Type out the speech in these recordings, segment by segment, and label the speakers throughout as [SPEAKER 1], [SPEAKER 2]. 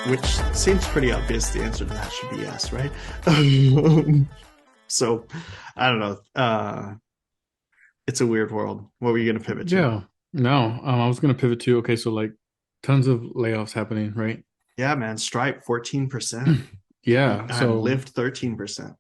[SPEAKER 1] which seems pretty obvious. The answer to that should be yes, right? So I don't know. It's a weird world. What were you going to pivot to?
[SPEAKER 2] Yeah, no, I was gonna pivot to okay, so like tons of layoffs happening, right?
[SPEAKER 1] Yeah, man. Stripe 14%.
[SPEAKER 2] Yeah, so
[SPEAKER 1] Lyft 13%.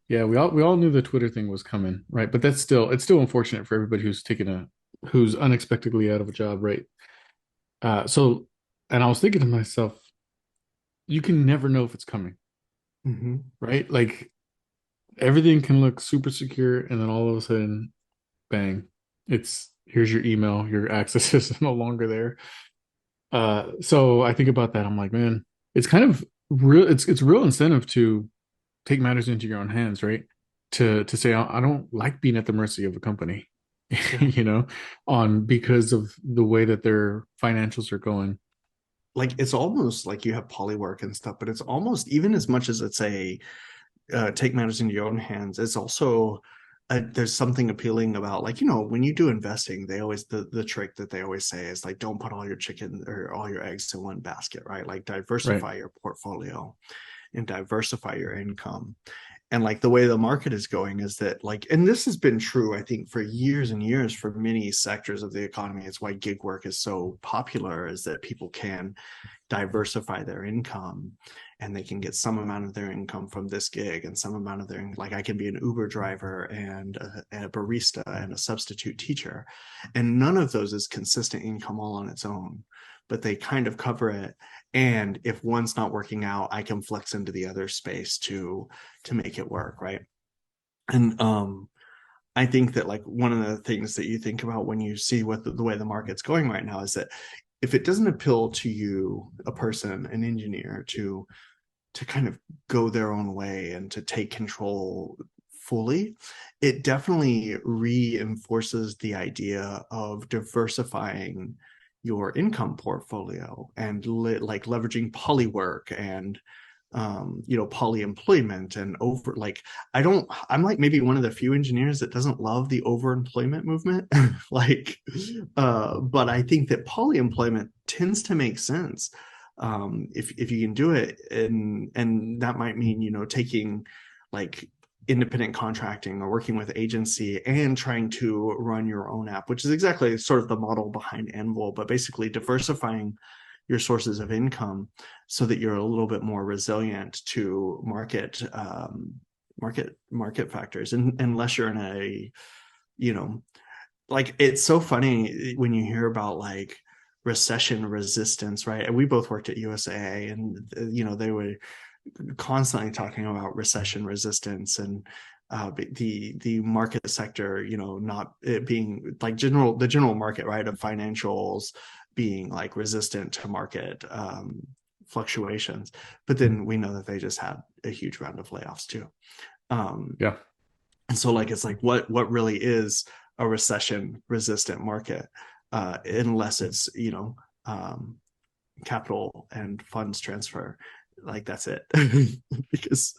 [SPEAKER 2] yeah, we all knew the Twitter thing was coming, right? But it's still unfortunate for everybody who's unexpectedly out of a job, right? So and I was thinking to myself, you can never know if it's coming,
[SPEAKER 1] Hmm.
[SPEAKER 2] right? Like everything can look super secure, and then all of a sudden, bang, it's here's your email, your access is no longer there. So I think about that. I'm like, man, it's kind of real. It's real incentive to take matters into your own hands, right? To say I don't like being at the mercy of a company,
[SPEAKER 1] Yeah.
[SPEAKER 2] you know, on because of the way that their financials are going.
[SPEAKER 1] Like it's almost like you have Polywork and stuff, but it's almost even as much as it's a take matters into your own hands. It's also there's something appealing about like when you do investing, they always the trick that they always say is like don't put all your chicken or all your eggs in one basket, right? Like
[SPEAKER 2] Right.
[SPEAKER 1] diversify your portfolio and diversify your income. And like the way the market is going is that like, and this has been true I think for years and years for many sectors of the economy. It's why gig work is so popular, is that people can diversify their income and they can get some amount of their income from this gig and some amount of their, like I can be an Uber driver and a barista and a substitute teacher, and none of those is consistent income all on its own, but they kind of cover it. And if one's not working out, I can flex into the other space to make it work, right? And I think that like one of the things that you think about when you see what the way the market's going right now is that if it doesn't appeal to you, a person, an engineer, to kind of go their own way and to take control fully, it definitely reinforces the idea of diversifying your income portfolio and like leveraging polywork and poly employment and over like I'm like maybe one of the few engineers that doesn't love the overemployment movement. Like but I think that poly employment tends to make sense if you can do it, and that might mean taking like independent contracting or working with agency and trying to run your own app, which is exactly sort of the model behind Anvil, but basically diversifying your sources of income so that you're a little bit more resilient to market factors, and unless you're in a you know like it's so funny when you hear about like recession resistance, right? And we both worked at USA, and they were constantly talking about recession resistance and the market sector, not it being like the general market, right, of financials being like resistant to market fluctuations. But then we know that they just had a huge round of layoffs too. Um,
[SPEAKER 2] Yeah.
[SPEAKER 1] and so like it's like what really is a recession resistant market, unless it's um, capital and funds transfer, like that's it. because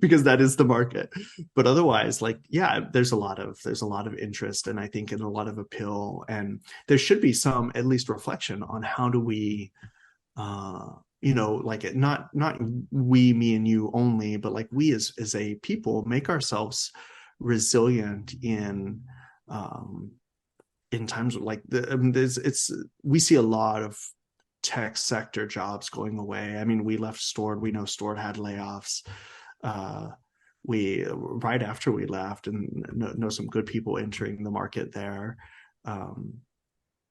[SPEAKER 1] because that is the market. But otherwise, like yeah, there's a lot of interest, and I think in a lot of appeal, and there should be some at least reflection on how do we uh like it, not we, me and you only, but like we as a people make ourselves resilient um in times of like it's we see a lot of tech sector jobs going away. I mean, we left Stored. We know Stored had layoffs. Uh, we right after we left, and know some good people entering the market there. Um,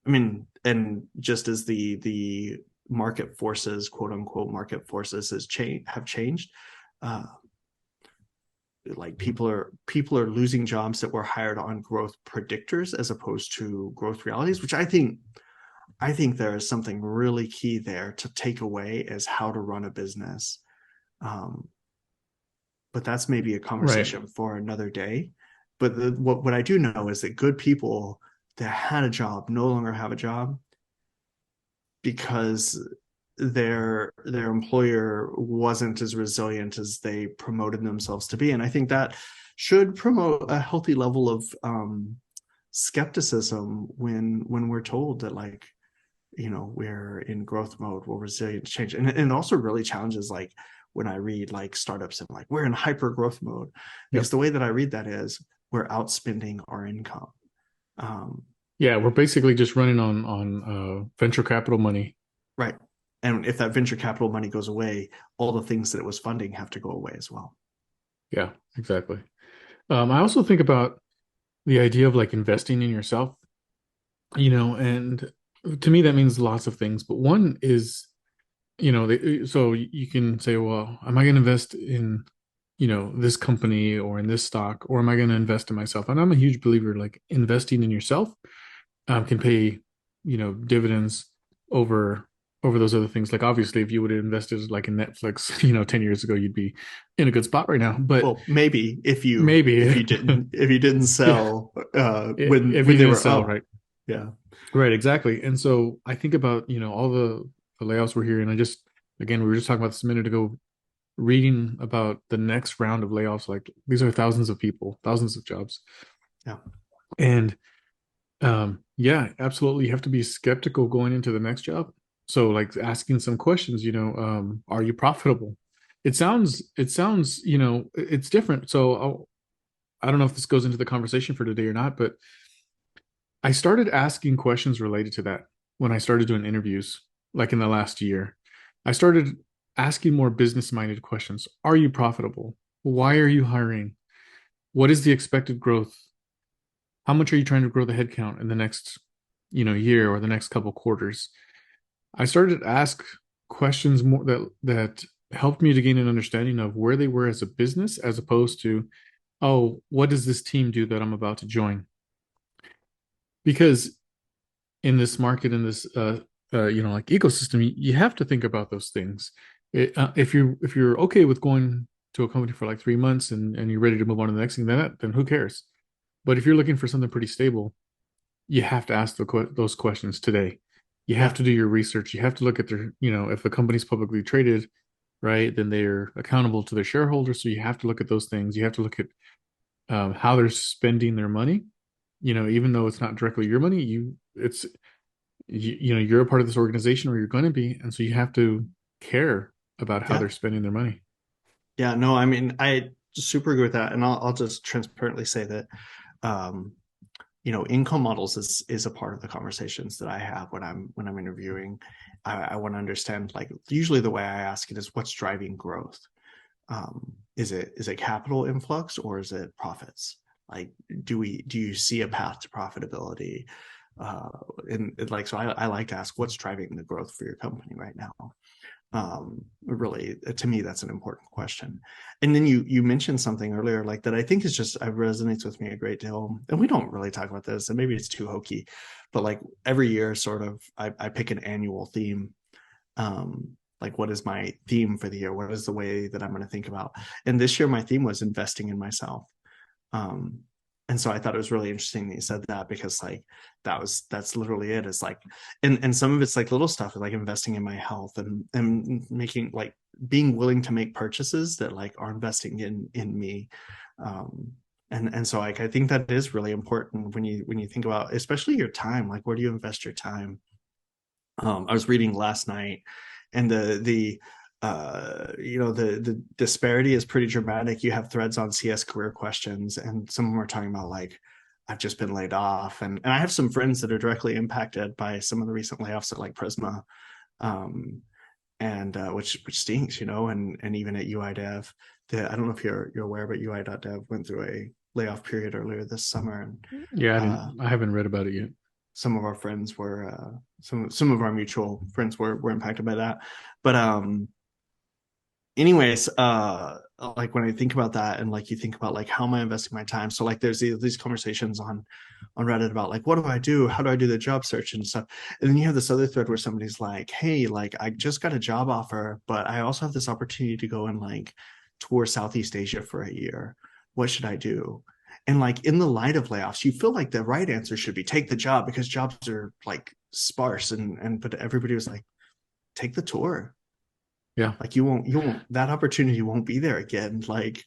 [SPEAKER 1] I mean, and just as the market forces, quote unquote, market forces have changed. Uh, like people are losing jobs that were hired on growth predictors as opposed to growth realities, which I think there is something really key there to take away as how to run a business. Um, but that's maybe a
[SPEAKER 2] Right.
[SPEAKER 1] conversation for another day. But what I do know is that good people that had a job no longer have a job because their employer wasn't as resilient as they promoted themselves to be. And I think that should promote a healthy level of skepticism when we're told that like we're in growth mode, we're resilient to change. And it also really challenges like when I read like startups and like we're in hyper growth mode, because
[SPEAKER 2] Yep.
[SPEAKER 1] the way that I read that is we're outspending our income. Um,
[SPEAKER 2] Yeah, we're basically just running on venture capital money.
[SPEAKER 1] right. And if that venture capital money goes away, all the things that it was funding have to go away as well.
[SPEAKER 2] Yeah, exactly. I also think about the idea of like investing in yourself, and to me that means lots of things. But one is, so you can say, well, am I going to invest in, this company or in this stock, or am I going to invest in myself? And I'm a huge believer like investing in yourself can pay, dividends over those other things. Like obviously, if you would have invested like in Netflix, 10 years ago, you'd be in a good spot right now. But
[SPEAKER 1] Well, maybe if you
[SPEAKER 2] maybe,
[SPEAKER 1] if you didn't
[SPEAKER 2] yeah,
[SPEAKER 1] sell
[SPEAKER 2] if
[SPEAKER 1] when
[SPEAKER 2] you
[SPEAKER 1] they
[SPEAKER 2] didn't
[SPEAKER 1] were
[SPEAKER 2] sell,
[SPEAKER 1] up.
[SPEAKER 2] right?
[SPEAKER 1] Yeah.
[SPEAKER 2] Right, exactly. And so I think about, all the layoffs we're hearing. Again, we were just talking about this a minute ago, reading about the next round of layoffs. Like these are thousands of people, thousands of jobs.
[SPEAKER 1] Yeah.
[SPEAKER 2] And yeah, absolutely. You have to be skeptical going into the next job. So like asking some questions, are you profitable? It sounds, it's different. So I don't know if this goes into the conversation for today or not, but I started asking questions related to that when I started doing interviews, like in the last year. I started asking more business minded questions. Are you profitable? Why are you hiring? What is the expected growth? How much are you trying to grow the headcount in the next, year or the next couple quarters? I started to ask questions more that helped me to gain an understanding of where they were as a business, as opposed to, oh, what does this team do that I'm about to join? Because in this market, in this like ecosystem, you have to think about those things. If you're okay with going to a company for like 3 months and you're ready to move on to the next thing, then who cares? But if you're looking for something pretty stable, you have to ask those questions today. You have
[SPEAKER 1] Yeah.
[SPEAKER 2] to do your research. You have to look at their, if the company's publicly traded, right, then they're accountable to their shareholders. So you have to look at those things. You have to look at how they're spending their money. Even though it's not directly your money, you're a part of this organization, or you're going to be, and so you have to care about how
[SPEAKER 1] Yeah.
[SPEAKER 2] they're spending their money.
[SPEAKER 1] Yeah. No, I mean, I super agree with that. And I'll just transparently say that um, income models is a part of the conversations that I have when I'm interviewing. I want to understand, like, usually the way I ask it is what's driving growth. Is it capital influx or is it profits? Like, do you see a path to profitability? Uh, and like, so I like to ask what's driving the growth for your company right now. Really, to me, that's an important question. And then you mentioned something earlier like that I think is just resonates with me a great deal, and we don't really talk about this, and maybe it's too hokey, but like every year sort of I pick an annual theme. Like, what is my theme for the year? What is the way that I'm going to think about? And this year my theme was investing in myself. um and so I thought it was really interesting that you said that, because like that's literally it. It's like, and some of it's like little stuff like investing in my health, and making like being willing to make purchases that like are investing in me. um and so like I think that is really important when you think about especially your time, like where do you invest your time. I was reading last night, and the disparity is pretty dramatic. You have threads on CS career questions, and some of them are talking about like I've just been laid off, and I have some friends that are directly impacted by some of the recent layoffs at like Prisma, um, and which stinks, and even at UIDev. I don't know if you're aware, but UI.dev went through a layoff period earlier this summer, and
[SPEAKER 2] Yeah,
[SPEAKER 1] uh,
[SPEAKER 2] I haven't read about it yet.
[SPEAKER 1] some of our friends were some of our mutual friends were impacted by that. But anyways, like when I think about that, and like you think about like how am I investing my time, so like there's these conversations on Reddit about like what do I do, how do I do the job search and stuff. And then you have this other thread where somebody's like, hey, like I just got a job offer, but I also have this opportunity to go and like tour Southeast Asia for a year. What should I do? And like in the light of layoffs, you feel like the right answer should be take the job, because jobs are like sparse, and but everybody was like, take the tour.
[SPEAKER 2] Yeah.
[SPEAKER 1] Like you won't that opportunity won't be there again. Like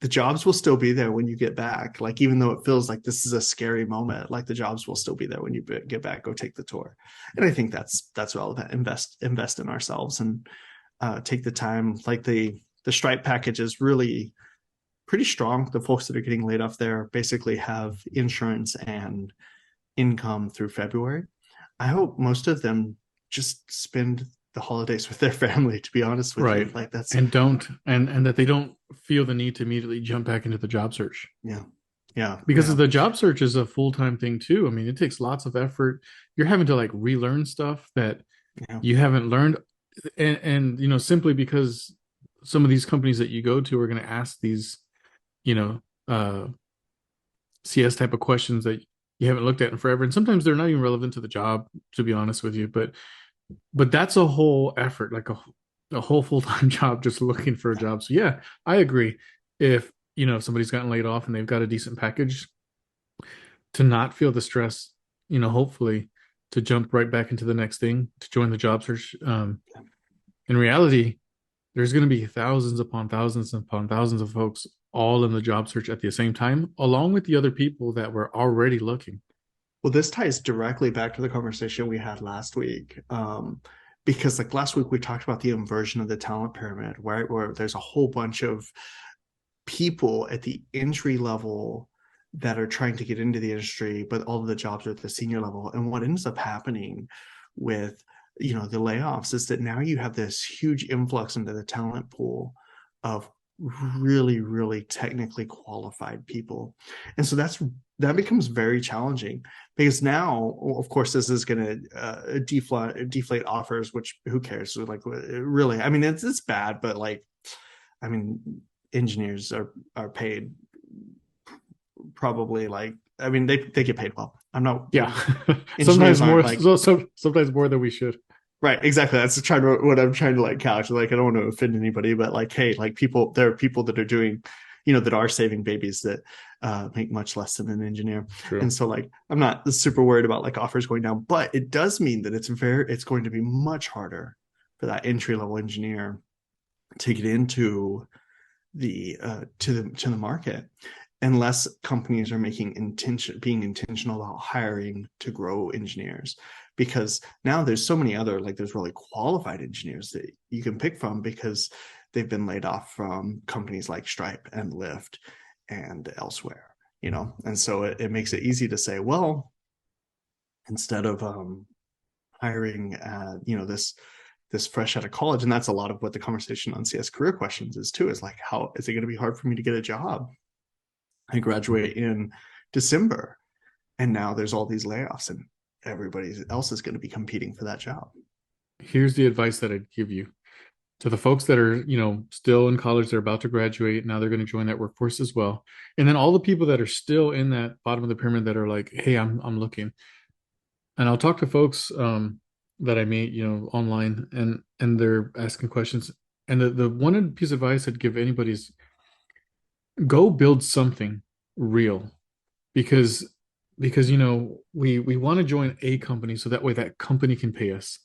[SPEAKER 1] the jobs will still be there when you get back. Like, even though it feels like this is a scary moment, like the jobs will still be there when you get back. Go take the tour. And I think that's relevant. Invest in ourselves and take the time. Like the Stripe package is really pretty strong. The folks that are getting laid off there basically have insurance and income through February. I hope most of them just spend the holidays with their family, to be honest with you.
[SPEAKER 2] Right.
[SPEAKER 1] Like, that's,
[SPEAKER 2] And don't and that they don't feel the need to immediately jump back into the job search.
[SPEAKER 1] yeah, yeah,
[SPEAKER 2] Because
[SPEAKER 1] yeah,
[SPEAKER 2] the job search is a full-time thing too. I mean, it takes lots of effort. You're having to like relearn stuff that
[SPEAKER 1] yeah.
[SPEAKER 2] you haven't learned. And simply because some of these companies that you go to are going to ask these, you know, CS type of questions that you haven't looked at in forever. And sometimes they're not even relevant to the job, to be honest with you. But that's a whole effort, like a whole full-time job just looking for a job. So yeah, I agree. If if somebody's gotten laid off and they've got a decent package, to not feel the stress, hopefully to jump right back into the next thing, to join the job search. In reality, there's going to be thousands upon thousands of folks all in the job search at the same time, along with the other people that were already looking.
[SPEAKER 1] Well, this ties directly back to the conversation we had last week. Because like last week we talked about the inversion of the talent pyramid, right? Where there's a whole bunch of people at the entry level that are trying to get into the industry, but all of the jobs are at the senior level. And what ends up happening with the layoffs is that now you have this huge influx into the talent pool of really, really technically qualified people. And so that becomes very challenging because now, of course, this is going to deflate offers, which who cares? So like, really, I mean, it's bad, but like, I mean, engineers are paid probably like, I mean, they get paid well. I'm not,
[SPEAKER 2] Yeah,
[SPEAKER 1] engineers
[SPEAKER 2] sometimes
[SPEAKER 1] aren't
[SPEAKER 2] more.
[SPEAKER 1] like,
[SPEAKER 2] Sometimes more than we should.
[SPEAKER 1] right, exactly. That's what I'm trying to like couch. Like, I don't want to offend anybody, but like, hey, like there are people that are doing, that are saving babies that make much less than an engineer.
[SPEAKER 2] True.
[SPEAKER 1] And so like, I'm not super worried about like offers going down, but it does mean that it's going to be much harder for that entry level engineer to get into the market unless companies are being intentional about hiring to grow engineers, because now there's so many other, like, there's really qualified engineers that you can pick from because they've been laid off from companies like Stripe and Lyft and elsewhere, and so it makes it easy to say, well, instead of hiring this fresh out of college. And that's a lot of what the conversation on CS career questions is too, is like, how is it going to be hard for me to get a job? I graduate in December and now there's all these layoffs and everybody else is going to be competing for that job.
[SPEAKER 2] Here's the advice that I'd give you to the folks that are, still in college, they're about to graduate. Now they're going to join that workforce as well. And then all the people that are still in that bottom of the pyramid that are like, hey, I'm looking. And I'll talk to folks that I meet, online, and they're asking questions. And the one piece of advice I'd give anybody is go build something real, because we want to join a company so that way that company can pay us,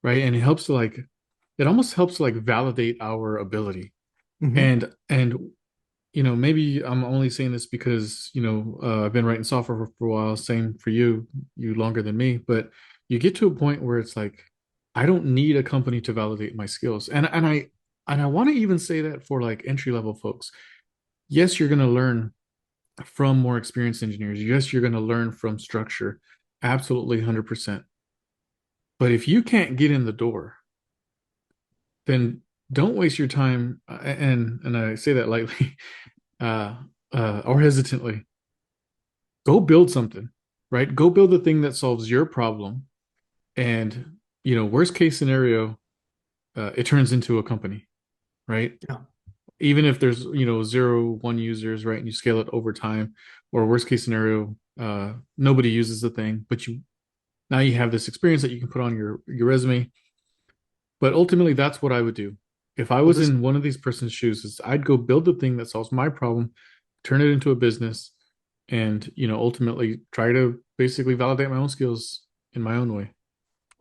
[SPEAKER 2] right? And it almost helps to like validate our ability.
[SPEAKER 1] Mm-hmm.
[SPEAKER 2] And maybe I'm only saying this because I've been writing software for a while. Same for you longer than me, but you get to a point where it's like, I don't need a company to validate my skills. And I want to even say that for like entry level folks. Yes, you're going to learn from more experienced engineers. Yes, you're going to learn from structure. Absolutely 100%. But if you can't get in the door, then don't waste your time. And I say that lightly, uh, or hesitantly. Go build something, right? Go build the thing that solves your problem. And worst case scenario, it turns into a company, right?
[SPEAKER 1] Yeah.
[SPEAKER 2] Even if there's 0, 1 users, right, and you scale it over time, or worst case scenario, nobody uses the thing, but now you have this experience that you can put on your resume. But ultimately, that's what I would do if I
[SPEAKER 1] Well,
[SPEAKER 2] was
[SPEAKER 1] this
[SPEAKER 2] in one of these person's shoes. Is I'd go build the thing that solves my problem, turn it into a business, and ultimately try to basically validate my own skills in my own way.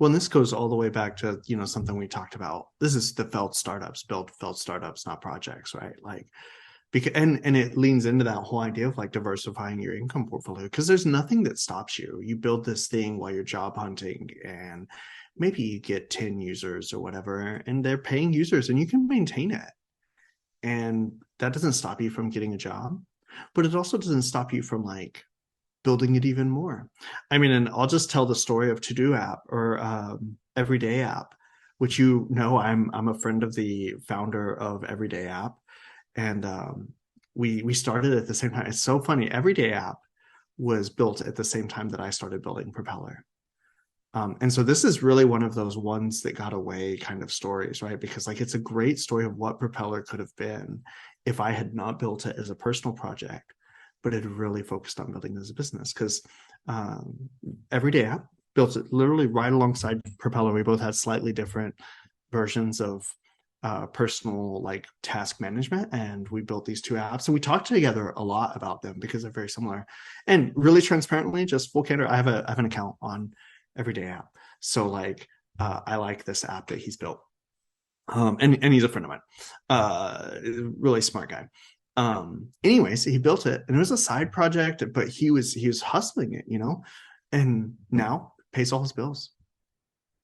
[SPEAKER 1] Well, and this goes all the way back to, something we talked about. This is the felt startups, build felt startups, not projects, right? Like, because and it leans into that whole idea of like diversifying your income portfolio, because there's nothing that stops you. You build this thing while you're job hunting, and maybe you get 10 users or whatever, and they're paying users, and you can maintain it, and that doesn't stop you from getting a job, but it also doesn't stop you from like building it even more. I mean, and I'll just tell the story of To Do app, or Everyday app, which, I'm a friend of the founder of Everyday app, and we started at the same time. It's so funny. Everyday app was built at the same time that I started building Propeller. And so this is really one of those ones that got away kind of stories, right? Because like it's a great story of what Propeller could have been if I had not built it as a personal project, but had really focused on building it as a business. Because Everyday app built it literally right alongside Propeller. We both had slightly different versions of personal like task management, and we built these two apps, and we talked together a lot about them because they're very similar. And really transparently, just full candor, I have an account on Everyday app, so like I like this app that he's built, and he's a friend of mine, really smart guy. Anyways, he built it, and it was a side project, but he was hustling it, and now pays all his bills.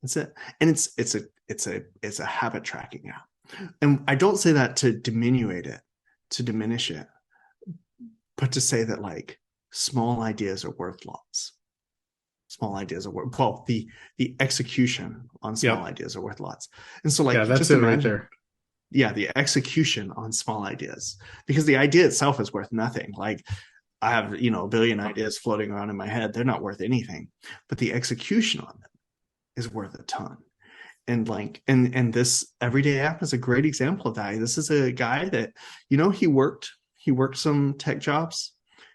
[SPEAKER 1] That's it. And it's a habit tracking app. And I don't say that to diminish it, but to say that like small ideas are worth lots. Small ideas are worth, well, the execution on small
[SPEAKER 2] Yep.
[SPEAKER 1] ideas are worth lots. And so
[SPEAKER 2] Yeah,
[SPEAKER 1] like
[SPEAKER 2] that's
[SPEAKER 1] just
[SPEAKER 2] it right
[SPEAKER 1] imagine,
[SPEAKER 2] there.
[SPEAKER 1] yeah, the execution on small ideas, because the idea itself is worth nothing. Like I have, a billion ideas floating around in my head. They're not worth anything, but the execution on them is worth a ton. And like and this Everyday app is a great example of that. This is a guy that, he worked some tech jobs.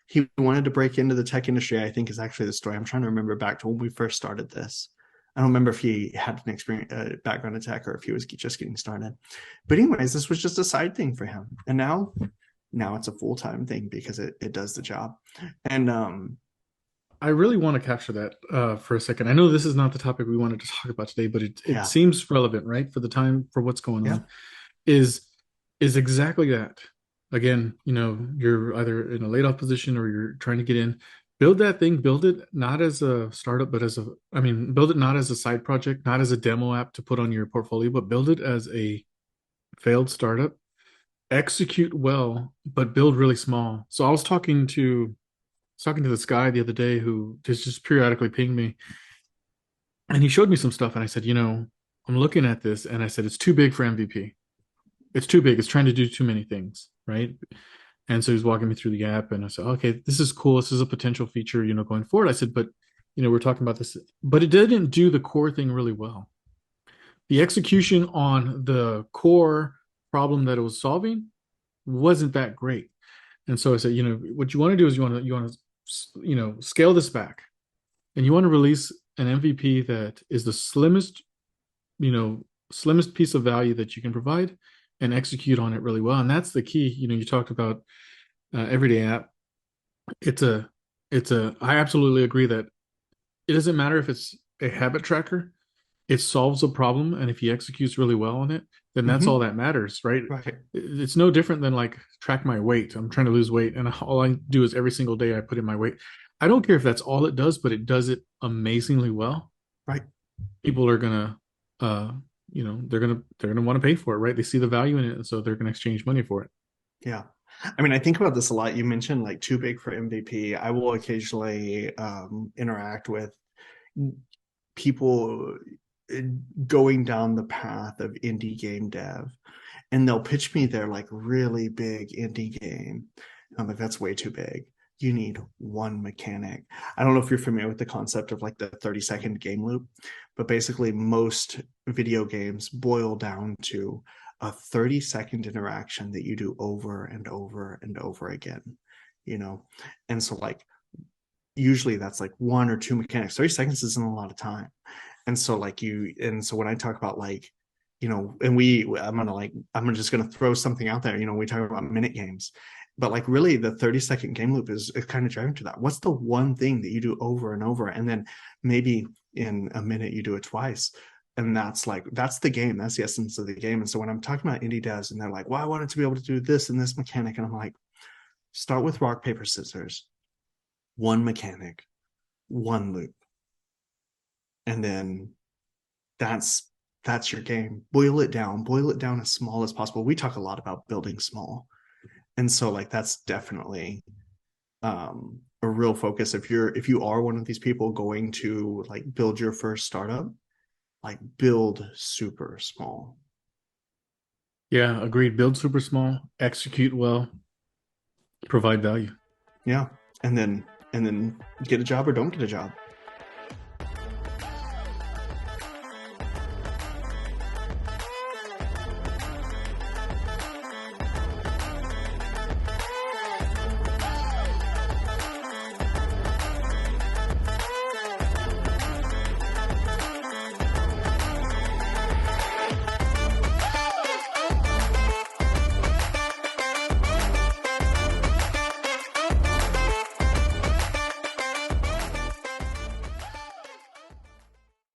[SPEAKER 1] He wanted to break into the tech industry, I think, is actually the story. I'm trying to remember back to when we first started this. I don't remember if he had an experience, background in tech, or if he was just getting started. But anyways, this was just a side thing for him, and now it's a full-time thing because it does the job. And
[SPEAKER 2] I really want to capture that for a second. I know this is not the topic we wanted to talk about today, but it
[SPEAKER 1] yeah,
[SPEAKER 2] seems relevant, right? For the time, for what's going
[SPEAKER 1] yeah,
[SPEAKER 2] on, is is exactly that. Again, you're either in a laid off position or you're trying to get in. Build that thing, build it not as a startup, but build it not as a side project, not as a demo app to put on your portfolio, but build it as a failed startup. Execute well, but build really small. So I was talking to this guy the other day who just periodically pinged me, and he showed me some stuff, and I said, I'm looking at this, and I said it's too big for MVP. It's too big. It's trying to do too many things, right? And so he's walking me through the app, and I said, okay, this is cool. This is a potential feature, going forward. I said, but we're talking about this, but it didn't do the core thing really well. The execution on the core problem that it was solving wasn't that great. And so I said, what you want to do is you want to scale this back, and you want to release an MVP that is the slimmest piece of value that you can provide, and execute on it really well. And that's the key. You talked about Everyday app. It's a, I absolutely agree that it doesn't matter if it's a habit tracker. It solves a problem, and if he executes really well on it, then that's all
[SPEAKER 1] mm-hmm,
[SPEAKER 2] that matters, right?
[SPEAKER 1] right,
[SPEAKER 2] It's no different than like track my weight. I'm trying to lose weight, and all I do is every single day I put in my weight. I don't care if that's all it does, but it does it amazingly well.
[SPEAKER 1] right.
[SPEAKER 2] People are gonna, uh, they're gonna want to pay for it, right? They see the value in it, and so they're gonna exchange money for it.
[SPEAKER 1] Yeah. I mean, I think about this a lot. You mentioned like too big for MVP. I will occasionally interact with people uh, going down the path of indie game dev, and they'll pitch me their like really big indie game. I'm like, that's way too big. You need one mechanic. I don't know if you're familiar with the concept of like the 30-second game loop, but basically most video games boil down to a 30-second interaction that you do over and over and over again, you know? And so like usually that's like one or two mechanics. 30 seconds isn't a lot of time. And so when I talk about like, and I'm just gonna throw something out there, we talk about minute games, but like really the 30-second game loop is kind of driving to that. What's the one thing that you do over and over? And then maybe in a minute you do it twice, And that's the game. That's the essence of the game. And so when I'm talking about indie devs and they're like, well, I wanted to be able to do this and this mechanic, and I'm like, start with rock, paper, scissors, one mechanic, one loop. And then that's that's your game. Boil it down as small as possible. We talk a lot about building small. And so like that's definitely a real focus. If you are one of these people going to like build your first startup, like build super small.
[SPEAKER 2] Yeah, agreed. Build super small, execute well, provide value.
[SPEAKER 1] Yeah. And then get a job or don't get a job.